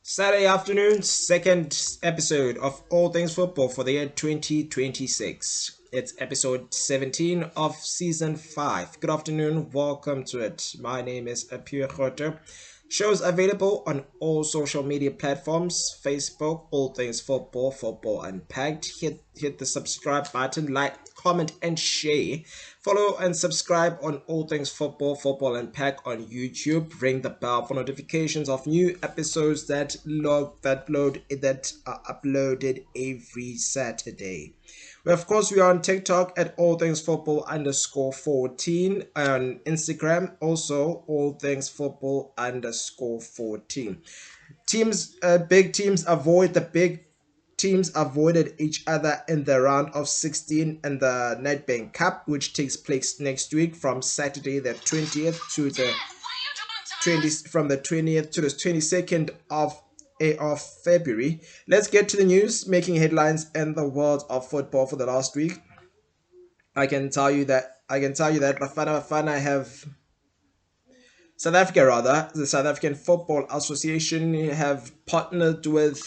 Saturday afternoon, second episode of All Things Football for the year 2026. It's episode 17 of season 5. Good afternoon, welcome to it. My name is Apir Khoto. Shows available on all social media platforms: Facebook, All Things Football, Football Unpacked. Hit the subscribe button, like, comment, and share. Follow and subscribe on All Things Football, Football Unpacked on YouTube. Ring the bell for notifications of new episodes that are uploaded every Saturday. Well, of course, we are on TikTok at all things football underscore 14, on Instagram also all things football underscore 14. Big teams avoided each other in the round of 16 in the Nedbank Cup, which takes place next week from Saturday the 20th to the 20th to the 22nd of February. Let's get to the news making headlines in the world of football for the last week. I can tell you that Bafana have the South African Football Association have partnered with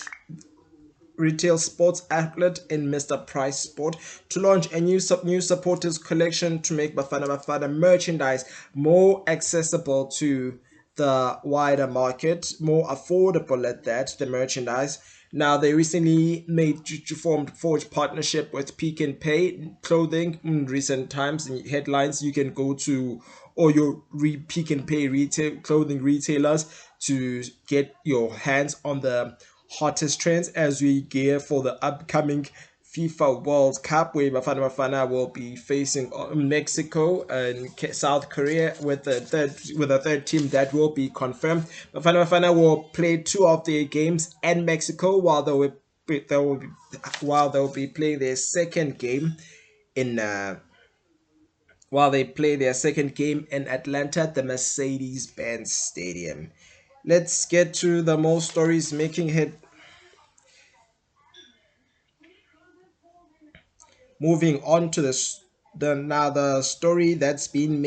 retail sports outlet in Mr. Price Sport to launch a new supporters collection to make Bafana merchandise more accessible to the wider market, more affordable at that, the merchandise. Now they recently forged partnership with Pick and Pay clothing in recent times. In headlines, you can go to all your Pick and Pay retail clothing retailers to get your hands on the hottest trends as we gear for the upcoming FIFA World Cup, where Bafana will be facing Mexico and South Korea with a third team that will be confirmed. Bafana will play two of their games in Mexico while they'll be playing their second game in Atlanta at the Mercedes-Benz Stadium. Let's get to the most stories making head. Moving on to another story that's been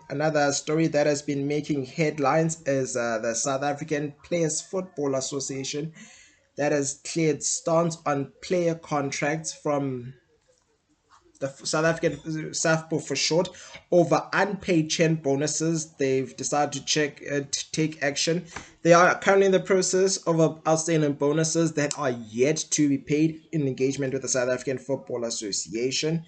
another story that has been making headlines is the South African Players Football Association that has cleared stance on player contracts from the South African SAFPO for short over unpaid chain bonuses. They've decided to take action. They are currently in the process of outstanding bonuses that are yet to be paid in engagement with the South African Football Association.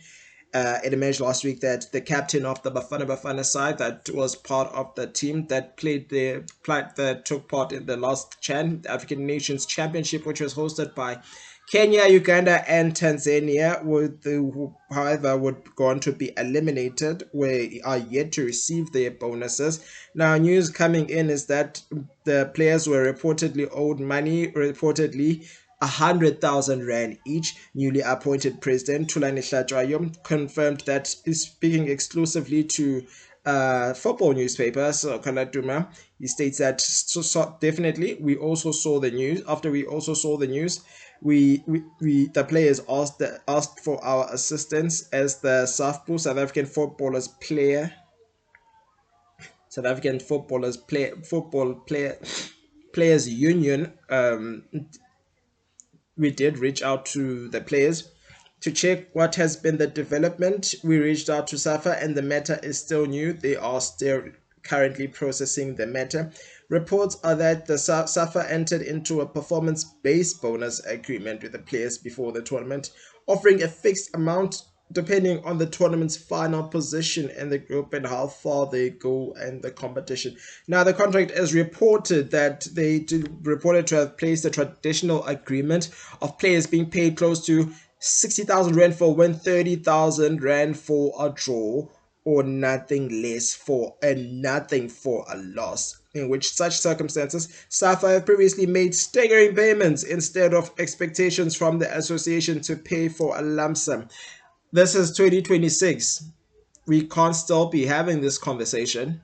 It emerged last week that the captain of the Bafana side, that was part of the team that took part in the last the African Nations Championship, which was hosted by Kenya, Uganda, and Tanzania, would go on to be eliminated, where are yet to receive their bonuses. Now, news coming in is that the players were reportedly owed money, 100,000 rand each. Newly appointed president Thulani Hlatshwayo confirmed that, speaking exclusively to football newspaper, so Kalatuma, he states that definitely we also saw the news. After we also saw the news, the players asked for our assistance as the SAFPO, South African Players Union. We did reach out to the players to check what has been the development. We reached out to SAFA and the matter is still new. They are still currently processing the matter. Reports are that the SAFA entered into a performance-based bonus agreement with the players before the tournament, offering a fixed amount depending on the tournament's final position in the group and how far they go in the competition. Now, the contract is reported that reported to have placed a traditional agreement of players being paid close to 60,000 rand for a win, 30,000 rand for a draw, or nothing for a loss, in which such circumstances SAFA have previously made staggering payments instead of expectations from the association to pay for a lump sum. This is 2026. We can't still be having this conversation.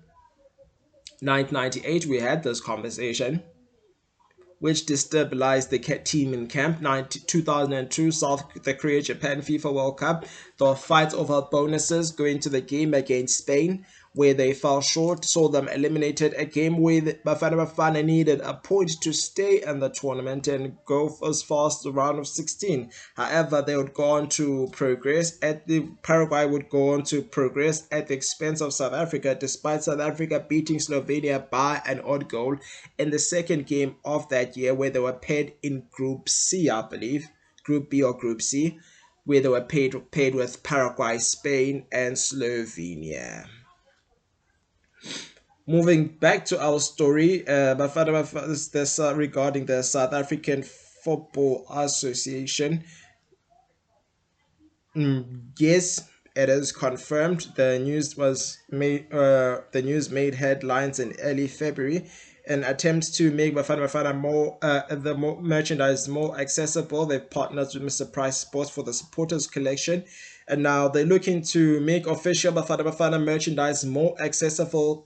1998, we had this conversation, which destabilized the team in camp. 2002, South Korea Japan FIFA World Cup, the fight over bonuses going to the game against Spain, where they fell short, saw them eliminated. A game where Bafana Bafana needed a point to stay in the tournament and go as far as the round of 16. However, they would go on to progress at the Paraguay would go on to progress at the expense of South Africa, despite South Africa beating Slovenia by an odd goal in the second game of that year, where they were paired in Group C, I believe, Group B or Group C, where they were paired with Paraguay, Spain, and Slovenia. Moving back to our story, this regarding the South African Football Association. Yes, it is confirmed. The news made headlines in early February. In attempts to make Bafana more the more merchandise more accessible, they've partnered with Mr. Price Sports for the supporters collection, and now they're looking to make official Bafana merchandise more accessible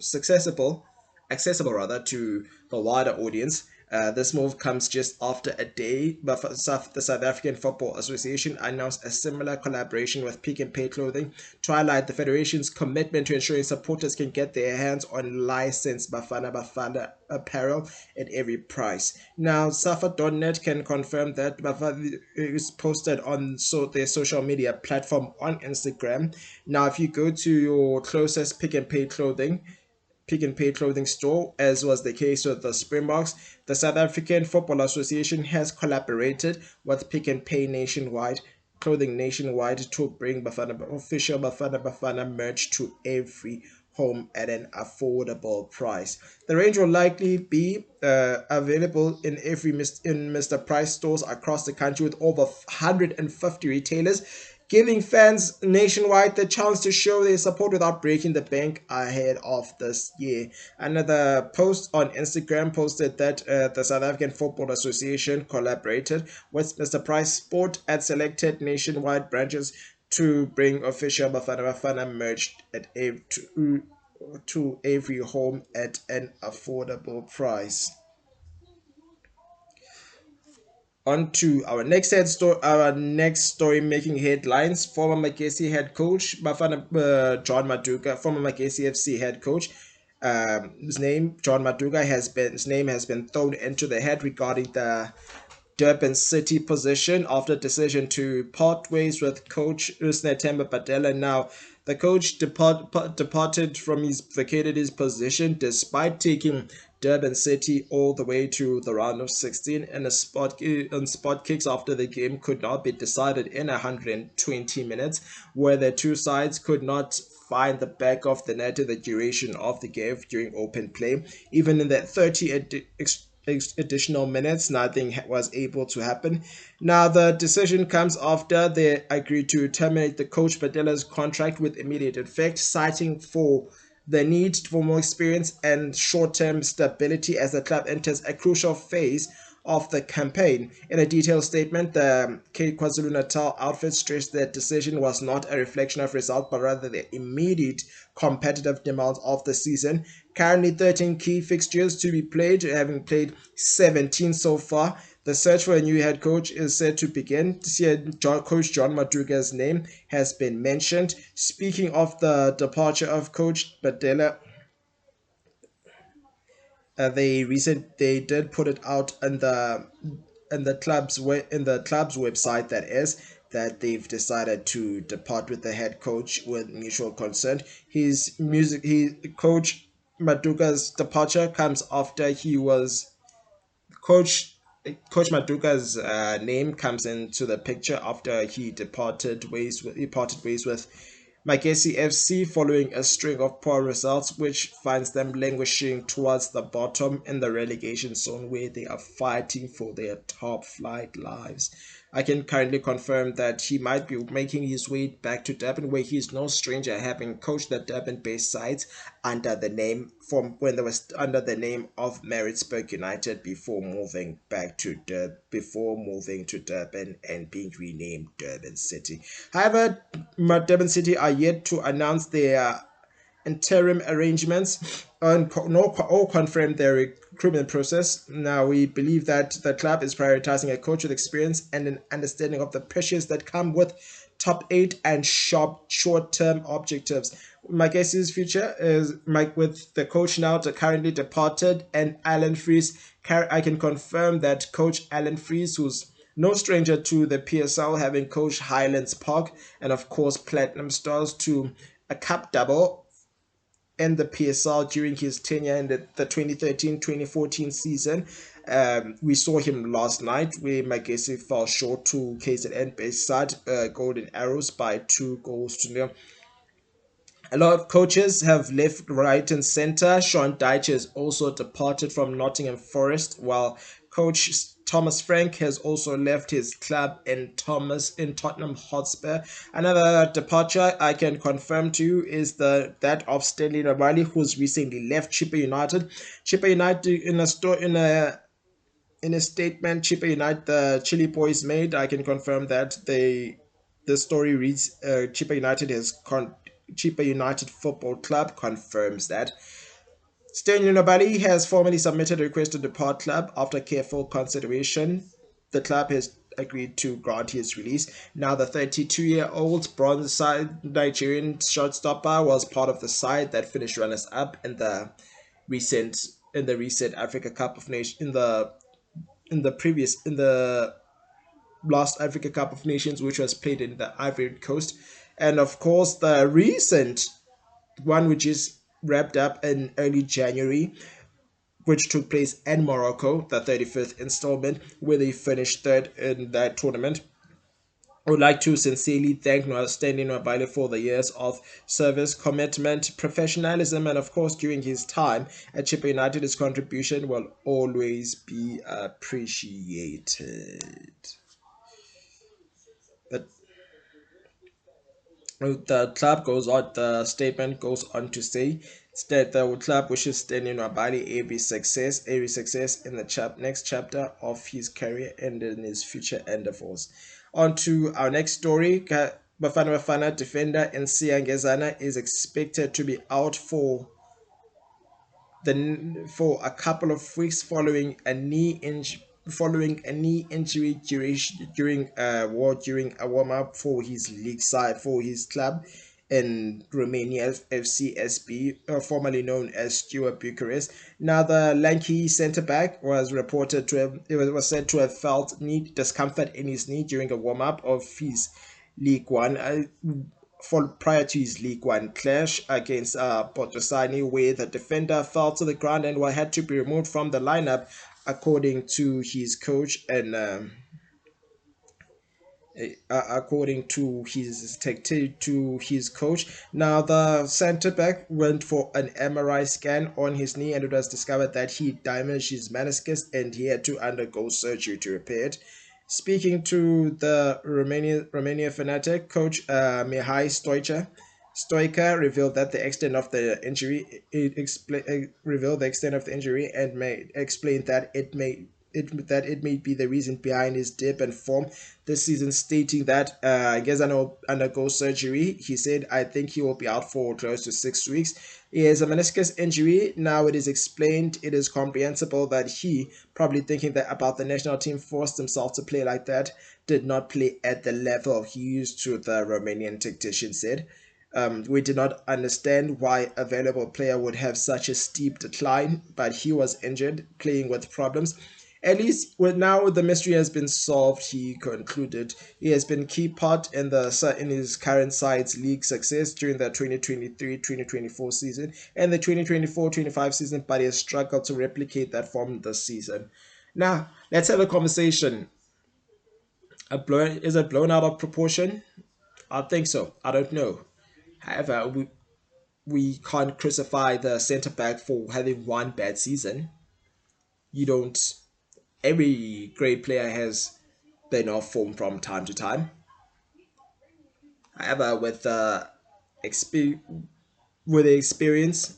rather to the wider audience. This move comes just after a day, but the South African Football Association announced a similar collaboration with Pick and Pay Clothing to highlight the federation's commitment to ensuring supporters can get their hands on licensed Bafana apparel at every price. Now, Safa.net can confirm that Bafana is posted on their social media platform on Instagram. Now, if you go to your closest Pick and Pay clothing store, as was the case with the Springboks, the South African Football Association has collaborated with Pick and Pay clothing nationwide to bring official Bafana merch to every home at an affordable price. The range will likely be available in Mr. Price stores across the country, with over 150 retailers, giving fans nationwide the chance to show their support without breaking the bank ahead of this year. Another post on Instagram posted that the South African Football Association collaborated with Mr. Price Sport at selected nationwide branches to bring official Bafana merch to every home at an affordable price. On to our next story making headlines. Former Magesi head coach John Maduka, former Magesi FC head coach, his name has been thrown into the head regarding the Durban City position after decision to part ways with coach Usnetemba Padela. Now, the coach vacated his position despite taking Durban City all the way to the round of 16 and spot kicks after the game could not be decided in 120 minutes, where the two sides could not find the back of the net in the duration of the game during open play. Even in that 30 additional minutes, nothing was able to happen. Now, the decision comes after they agreed to terminate the coach Padela's contract with immediate effect, citing for the need for more experience and short-term stability as the club enters a crucial phase of the campaign. In a detailed statement, the KwaZulu-Natal outfit stressed that decision was not a reflection of result, but rather the immediate competitive demands of the season. Currently 13 key fixtures to be played, having played 17 so far. The search for a new head coach is set to begin. This year, Coach John Maduga's name has been mentioned. Speaking of the departure of Coach Badela, they did put it out in the club's website, that they've decided to depart with the head coach with mutual consent. Coach Maduga's departure comes after he was coach Coach Maduka's name comes into the picture after he parted ways with Magesi FC following a string of poor results, which finds them languishing towards the bottom in the relegation zone, where they are fighting for their top flight lives. I can currently confirm that he might be making his way back to Durban, where he's no stranger, having coached the Durban-based sides under the name of Maritzburg United before moving to Durban and being renamed Durban City. However, Durban City are yet to announce their interim arrangements or confirm their recruitment process. Now, we believe that the club is prioritizing a coach with experience and an understanding of the pressures that come with top 8 and short-term objectives. My guess's future is Mike with the coach now currently departed and Alan Fries. I can confirm that Coach Alan Fries, who's no stranger to the PSL, having coached Highlands Park and of course Platinum Stars to a cup double in the PSL during his tenure in the 2013-2014 season. We saw him last night where Magesi fell short to KZN based side Golden Arrows by 2 goals to 0. A lot of coaches have left right and center. Sean Dyche has also departed from Nottingham Forest, while coach Thomas Frank has also left his club in Tottenham Hotspur. Another departure I can confirm to you is that of Stanley Nabali, who's recently left Chippa United. Chippa United in a statement Chippa United the Chili Boys made, I can confirm that the story reads Chippa United Football Club confirms that Stan Unabali has formally submitted a request to depart club after careful consideration. The club has agreed to grant his release. Now, the 32-year-old bronze side Nigerian shortstopper was part of the side that finished runners-up recent in the recent Africa Cup of Nations in the last Africa Cup of Nations, which was played in the Ivory Coast, and of course the recent one, which is wrapped up in early January, which took place in Morocco, the 35th installment, where they finished third in that tournament. I would like to sincerely thank Stanley Nwabali for the years of service, commitment, professionalism, and of course during his time at Chippa United, his contribution will always be appreciated. But the statement goes on to say that the club wishes Stanley Nwabali every success in the next chapter of his career and in his future endeavors. On to our next story. Bafana Bafana defender Nsiyangezana is expected to be out for a couple of weeks following a knee injury during a warm up for his league side for his club in Romania, FCSB, formerly known as Steaua Bucharest. Now, the lanky centre back was said to have felt knee discomfort in his knee during a warm up of his League One. Prior to his League One clash against Potosani, where the defender fell to the ground and had to be removed from the lineup, according to his coach and according to his coach. Now, the centre back went for an MRI scan on his knee, and it was discovered that he damaged his meniscus and he had to undergo surgery to repair it. Speaking to the Romania Fanatic, coach Mihai Stoica revealed that the extent of the injury. Revealed the extent of the injury and explained that it may be the reason behind his dip in form this season, stating that Gezano undergo surgery. He said, "I think he will be out for close to 6 weeks. He has a meniscus injury. Now it is explained, it is comprehensible that he, probably thinking that about the national team, forced himself to play like that, did not play at the level he used to," the Romanian tactician said. We did not understand why a valuable player would have such a steep decline, but he was injured, playing with problems. At least now the mystery has been solved, he concluded. He has been key part in his current side's league success during the 2023-2024 season and the 2024-25 season, but he has struggled to replicate that form this season. Now, let's have a conversation. Is it blown out of proportion? I think so. I don't know. However, we can't crucify the centre back for having one bad season. You don't. Every great player has been off form from time to time. However, with the experience,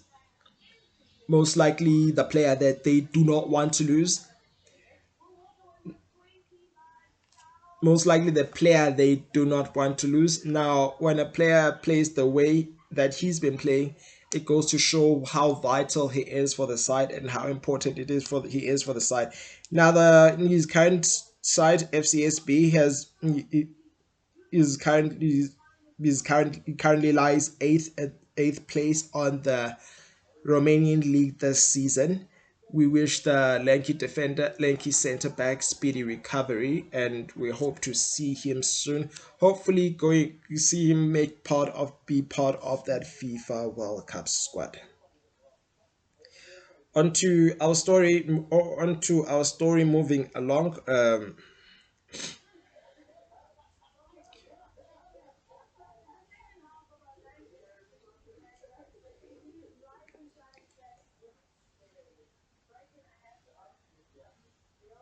most likely the player that they do not want to lose, most likely the player they do not want to lose. Now, when a player plays the way that he's been playing, it goes to show how vital he is for the side and how important he is for the side. Now, his current side, FCSB, is currently lies eighth eighth place on the Romanian league this season. We wish the lanky centre back, speedy recovery, and we hope to see him soon. Hopefully, going see him be part of that FIFA World Cup squad. Onto our story. Moving along.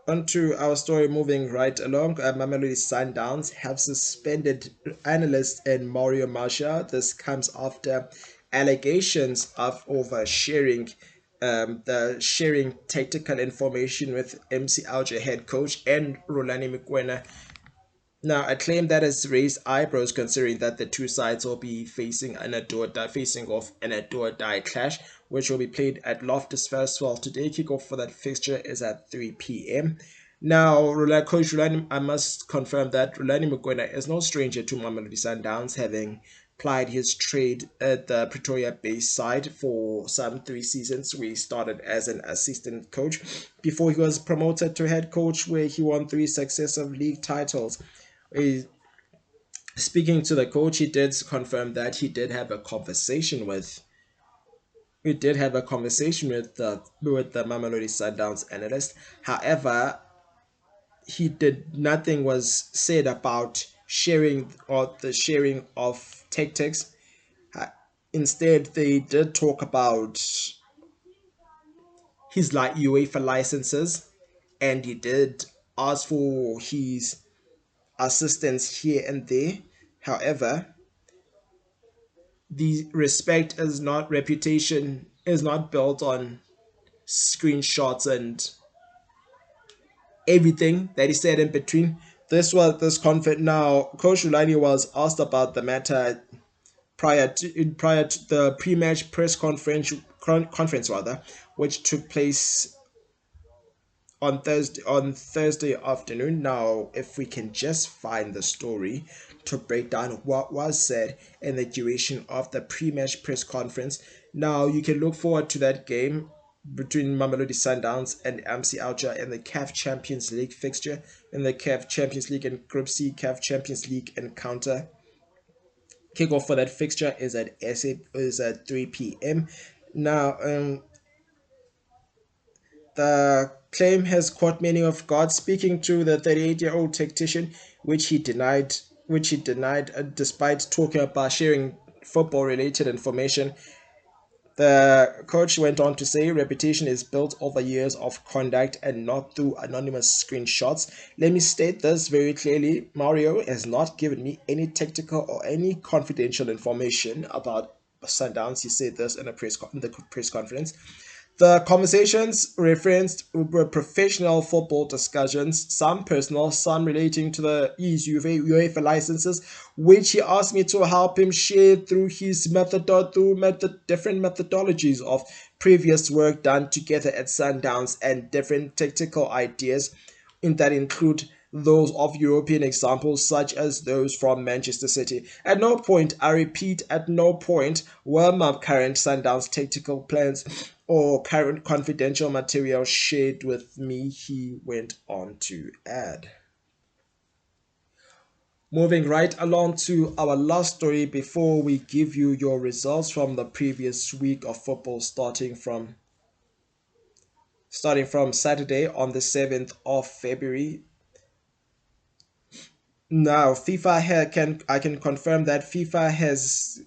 Onto our story, moving right along. Mamelodi Sundowns have suspended analyst and Mario Marcia. This comes after allegations of oversharing, the sharing tactical information with MC Alger head coach and Rolani Mikwena. Now, a claim that has raised eyebrows considering that the two sides will be facing off an adore die clash, which will be played at Loftus Festival today. Kickoff for that fixture is at 3 p.m. Now, Coach Rulani, I must confirm that Rulani Mukwena is no stranger to Mamelodi Sundowns, having plied his trade at the Pretoria-based side for some 3 seasons. We started as an assistant coach before he was promoted to head coach, where he won 3 successive league titles. Speaking to the coach, he did confirm that he did have a conversation with the Mamelodi Sundowns analyst. However, he did nothing was said about the sharing of tactics. Instead, they did talk about his UEFA licenses, and he did ask for his assistance here and there. However, the respect is not reputation is not built on screenshots and everything that he said in between. This conflict. Now, Coach Rulani was asked about the matter prior to the pre-match press conference rather, which took place on Thursday afternoon. Now, if we can just find the story to break down what was said in the duration of the pre-match press conference. Now, you can look forward to that game between Mamelodi Sundowns and MC Alger in the CAF Champions League fixture, in the CAF Champions League and Group C CAF Champions League encounter. Kickoff for that fixture is at 3 p.m. Now, the claim has caught many off guard. Speaking to the 38-year-old tactician, which he denied, despite talking about sharing football-related information. The coach went on to say reputation is built over years of conduct and not through anonymous screenshots. Let me state this very clearly. Mario has not given me any tactical or any confidential information about Sundowns. He said this in the press conference. The conversations referenced were professional football discussions, some personal, some relating to the UEFA licenses, which he asked me to help him share through different methodologies of previous work done together at Sundowns and different tactical ideas that include those of European examples such as those from Manchester City. At no point, I repeat, at no point were my current Sundowns tactical plans or current confidential material shared with me, he went on to add. Moving right along to our last story before we give you your results from the previous week of football starting from Saturday on the 7th of February. Now, I can confirm that FIFA has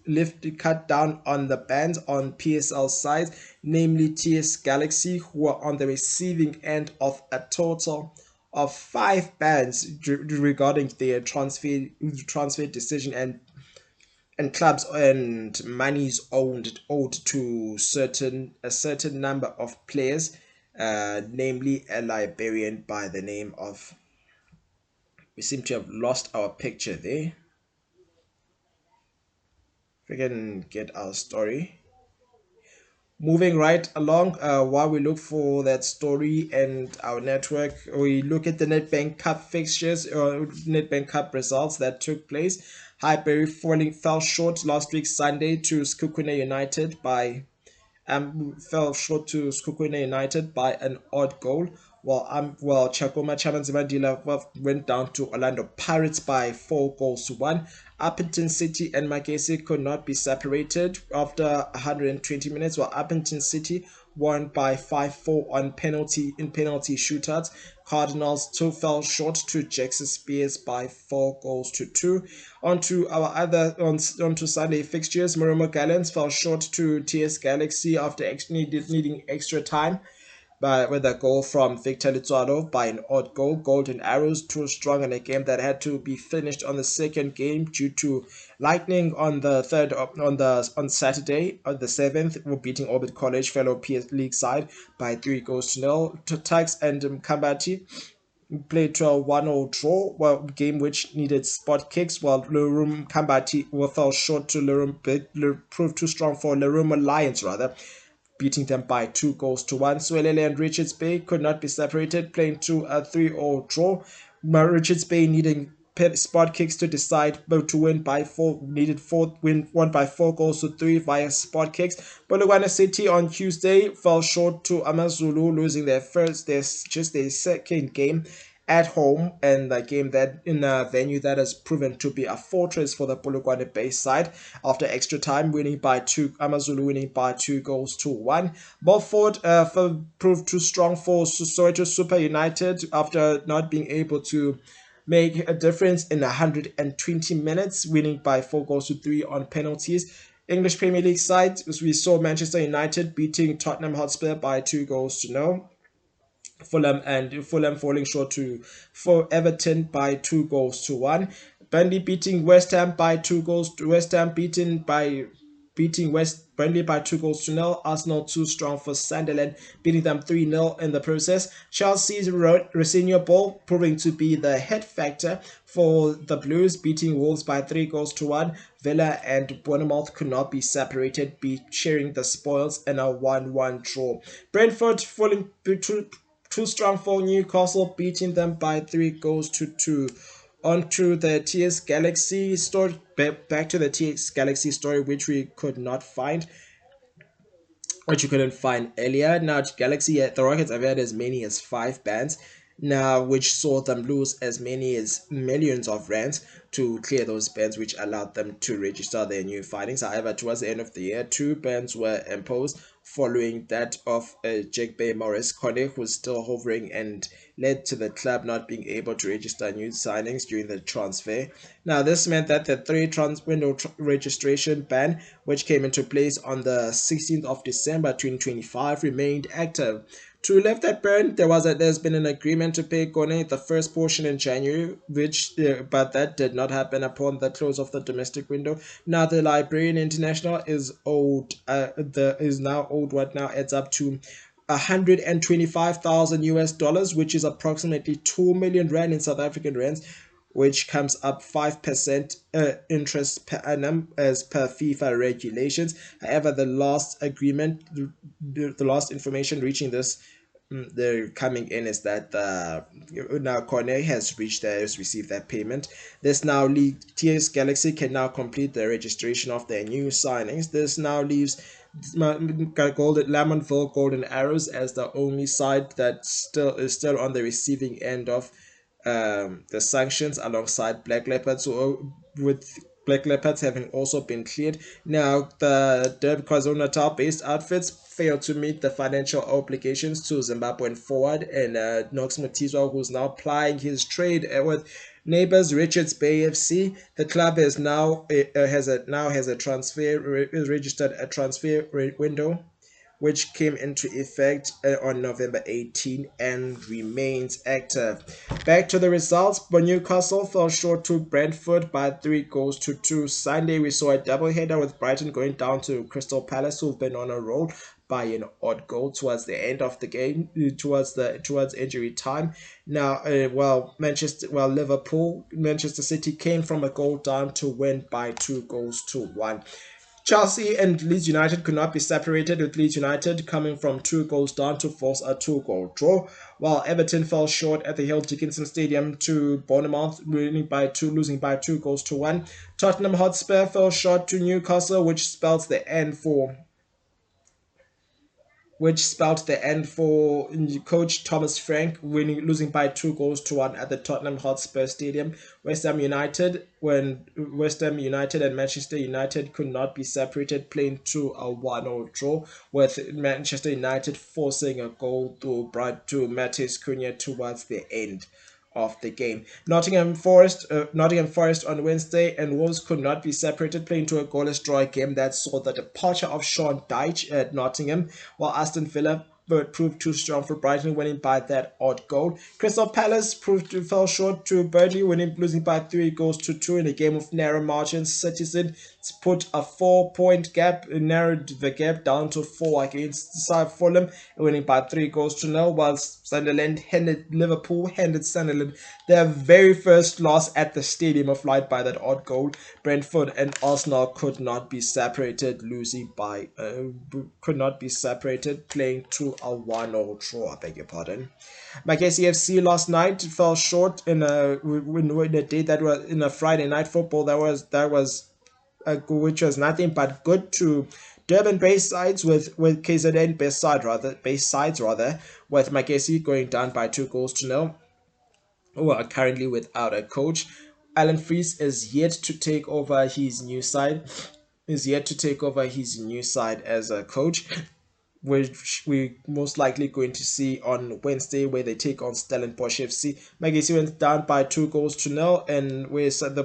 cut down on the bans on PSL sides, namely TS Galaxy, who are on the receiving end of a total of 5 bans regarding their transfer decision and clubs and monies owed to a certain number of players, namely a Liberian by the name of. We seem to have lost our picture there. If we can get our story. Moving right along, while we look for that story and our network, we look at the Nedbank Cup fixtures or Nedbank Cup results that took place. Highbury fell short last week Sunday to Skukune United by fell short to Skukune United by an odd goal. Chakoma Chamanzima went down to Orlando Pirates by 4 goals to 1. Uppington City and Magesi could not be separated after 120 minutes, while Uppington City won by 5-4 on penalty shootouts. Cardinals too fell short to Jackson Spears by 4 goals to 2. Onto Sunday fixtures, Marumo Gallants fell short to TS Galaxy after needing extra time with a goal from Victor Lizardo by an odd goal. Golden Arrows too strong in a game that had to be finished on the second game due to lightning on the third on Saturday the 7th. Were beating Orbit College fellow PS League side by 3 goals to 0. Tux and Kambati played to a 1-0 draw, game which needed spot kicks, while Lerum Kambati fell short to Lerum, proved too strong for Lerum Alliance rather, beating them by 2 goals to 1. Swelele and Richards Bay could not be separated, playing to a 3-0 draw. Richards Bay needing spot kicks to decide, but to win by won by 4 goals to 3 via spot kicks. Polokwane City on Tuesday fell short to Amazulu, losing their second game at home, and the game that in a venue that has proven to be a fortress for the Polokwane Bay side. After extra time, Amazulu winning by 2 goals to 1. Beaufort proved too strong for Soweto Super United after not being able to make a difference in 120 minutes, winning by 4 goals to 3 on penalties. English Premier League side, we saw Manchester United beating Tottenham Hotspur by 2 goals to 0. Fulham falling short for Everton by 2 goals to 1. Burnley beating West Ham by 2 goals. West Ham beating Burnley by 2 goals to 0. Arsenal too strong for Sunderland, beating them 3-0 in the process. Chelsea's Rosinho Ball proving to be the head factor for the Blues, beating Wolves by 3 goals to 1. Villa and Bournemouth could not be separated, sharing the spoils in a 1-1 draw. Brentford falling too strong for Newcastle, beating them by 3 goals to 2. Onto the TS Galaxy story, back to the TS Galaxy story, which we could not find, which you couldn't find earlier. Now, Galaxy, the Rockets have had as many as 5 bans now, which saw them lose as many as millions of rands to clear those bans, which allowed them to register their new findings. However, towards the end of the year, 2 bans were imposed, following that of Jake Bay Morris Conde, who's still hovering, and led to the club not being able to register new signings during the transfer. Now, this meant that the 3 window registration ban, which came into place on the 16th of December 2025, remained active. To lift that burn, there's been an agreement to pay Kone the first portion in January, but that did not happen upon the close of the domestic window. Now the Liberian International is now owed what now adds up to 125,000 US dollars, which is approximately 2 million rand in South African rands, which comes up 5% interest per annum as per FIFA regulations. However, the last last information reaching this, they're coming in, is that now Cornet has received that payment. This now leaves TS Galaxy can now complete the registration of their new signings. This now leaves Lamontville Golden Arrows as the only side that is still on the receiving end of the sanctions, alongside Black Leopards, with Black Leopards having also been cleared. Now, the Durban KwaZulu-Natal based outfits failed to meet the financial obligations to Zimbabwean forward and Knox Mutizwa, who's now plying his trade with neighbors Richards Bay FC. The club has now registered a transfer window, which came into effect on November 18 and remains active. Back to the results, but Newcastle fell short to Brentford by 3 goals to 2. Sunday, we saw a doubleheader with Brighton going down to Crystal Palace, who've been on a roll, by an odd goal towards the end of the game, towards injury time. Now, Manchester City came from a goal down to win by 2 goals to 1. Chelsea and Leeds United could not be separated, with Leeds United coming from 2 goals down to force a 2-goal draw, while Everton fell short at the Hill Dickinson Stadium to Bournemouth, losing by 2 goals to 1. Tottenham Hotspur fell short to Newcastle, which spelled the end for coach Thomas Frank, losing by 2 goals to 1 at the Tottenham Hotspur Stadium. West Ham United and Manchester United could not be separated, playing to a 1-0 draw, with Manchester United forcing a goal to Matheus Cunha towards the end of the game. Nottingham Forest on Wednesday and Wolves could not be separated, playing to a goalless draw, a game that saw the departure of Sean Dyche at Nottingham, while Aston Villa proved too strong for Brighton, winning by that odd goal. Crystal Palace fell short to Burnley, losing by 3 goals to 2 in a game of narrow margins. Citizen put a 4-point gap, narrowed the gap down to 4 against Fulham, winning by 3 goals to 0, while Liverpool handed Sunderland their very first loss at the Stadium of Light by that odd goal. Brentford and Arsenal could not be separated, playing to a 1-0 draw. I beg your pardon. My KCFC last night fell short in a day that was in a Friday night football which was nothing but good to Durban-based sides, with KZN based sides rather, with Makesi going down by 2 goals to 0, who are currently without a coach. Alan Fries is yet to take over his new side. As a coach, which we most likely going to see on Wednesday, where they take on Stellenbosch FC. Magesi went down by 2 goals to 0, and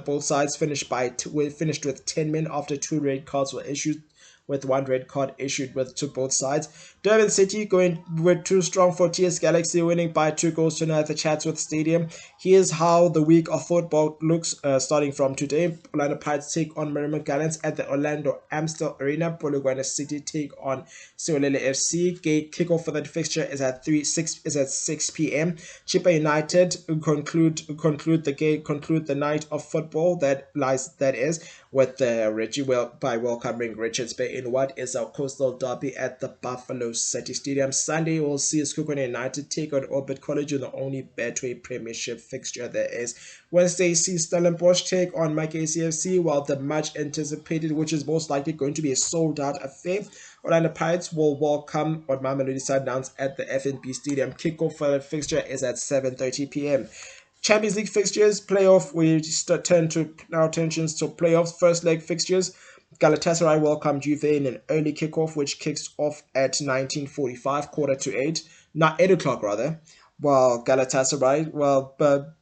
both sides finished with 10 men after 2 red cards were issued, with 1 red card issued to both sides. Durban City going with too strong for TS Galaxy, winning by 2 goals to 0 at the Chatsworth Stadium. Here's how the week of football looks starting from today. Orlando Pirates take on Merrimack Gallants at the Orlando Amstel Arena. Polokwane City take on Siolele FC. Kickoff for that fixture is at 6 p.m. Chippa United conclude the night of football that is with by welcoming Richards Bay in what is a coastal derby at the Buffalo City Stadium. Sunday we'll see Sekhukhune United take on Orbit College in the only Betway Premiership fixture there is. Wednesday sees Stellenbosch take on Mike ACFC, while the much anticipated, which is most likely going to be a sold out affair, Orlando Pirates will welcome Mamelodi Sundowns at the FNB Stadium. Kickoff for the fixture is at 7:30 p.m. Champions League fixtures, playoff, we turn to our attentions to playoffs. First leg fixtures, Galatasaray welcome Juve in an early kickoff, which kicks off at 19:45, 8 o'clock rather. While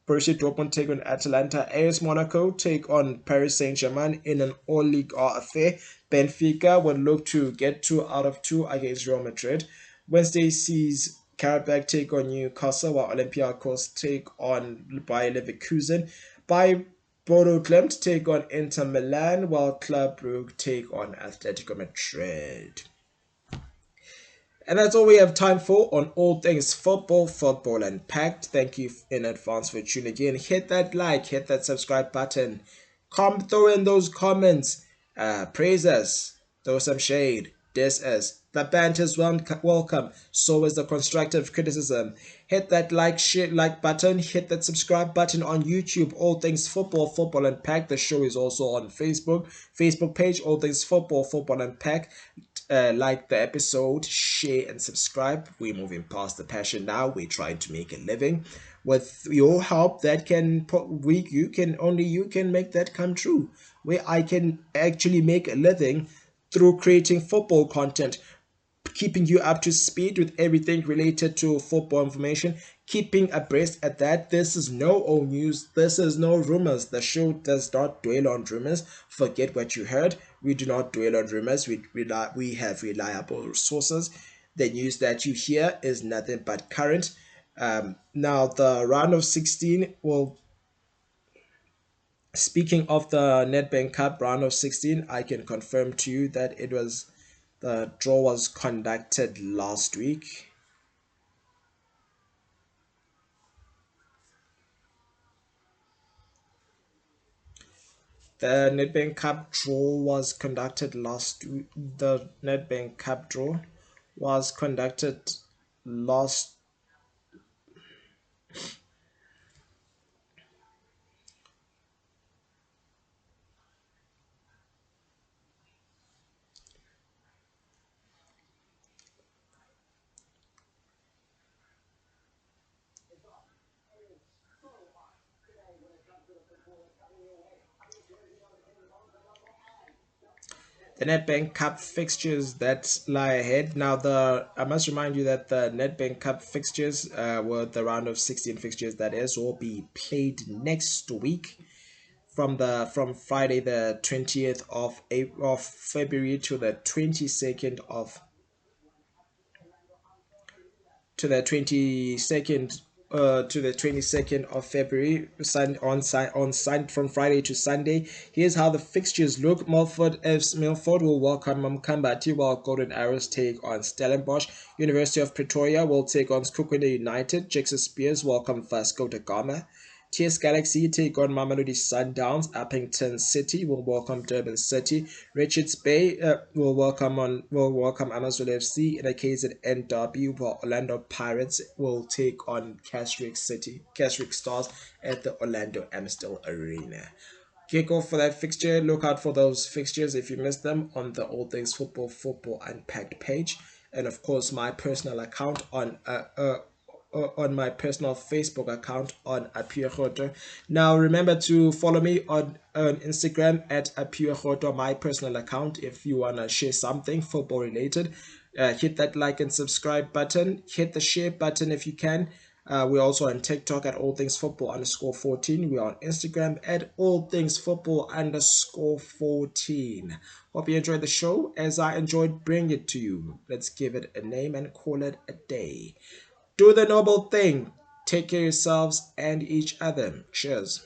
Borussia Dortmund take on Atalanta, AS Monaco take on Paris Saint-Germain in an all-league affair. Benfica will look to get 2 out of 2 against Real Madrid. Wednesday sees Karabakh take on Newcastle, while Olympiacos take on Bayer Leverkusen. By Bodo Klimt take on Inter Milan, while Club Brugge take on Atletico Madrid. And that's all we have time for on all things football Unpacked. Thank you in advance for tuning in. Hit that like, hit that subscribe button. Throw in those comments. Praise us. Throw some shade. Diss us. The banter's welcome. So is the constructive criticism. Hit that like button. Hit that subscribe button on YouTube. All things football Unpacked. The show is also on Facebook page. All things football Unpacked. Like the episode, share and subscribe. We're moving past the passion now. We're trying to make a living. With your help, that you can make that come true. Where I can actually make a living through creating football content, keeping you up to speed with everything related to football information, keeping abreast at that. This is no old news. This is no rumors. The show does not dwell on rumors. Forget what you heard. We do not dwell on rumors. We have reliable sources. The news that you hear is nothing but current. Now the round of 16 will. Speaking of the Nedbank Cup round of 16, I can confirm to you that the draw was conducted last week. The Nedbank Cup draw was conducted last week. The Nedbank Cup draw was conducted last the Nedbank Cup fixtures that lie ahead. Now, the I must remind you that the Nedbank Cup fixtures were the round of 16 fixtures that is will be played next week from Friday the 20th of February to the 22nd of to the 22nd to the 22nd of February, from Friday to Sunday. Here's how the fixtures look. Milford will welcome Mkambati, while Golden Arrows take on Stellenbosch. University of Pretoria will take on Skukwena United. Jackson Spears welcome Vasco da Gama. TS Galaxy take on Mamelodi Sundowns. Uppington City will welcome Durban City. Richards Bay will welcome Amazon FC in a KZN derby, while Orlando Pirates will take on Keswick Stars at the Orlando Amstel Arena. Kick off for that fixture. Look out for those fixtures if you missed them on the All Things Football Unpacked page, and of course my personal account on my personal Facebook account on Apia. Now remember to follow me on Instagram at Apia, my personal account, if you wanna share something football related. Hit that like and subscribe button. Hit the share button if you can. We're also on TikTok at all things football underscore 14. We're on Instagram at all things football underscore 14. Hope you enjoyed the show as I enjoyed bringing it to you. Let's give it a name and call it a day. Do the noble thing. Take care of yourselves and each other. Cheers.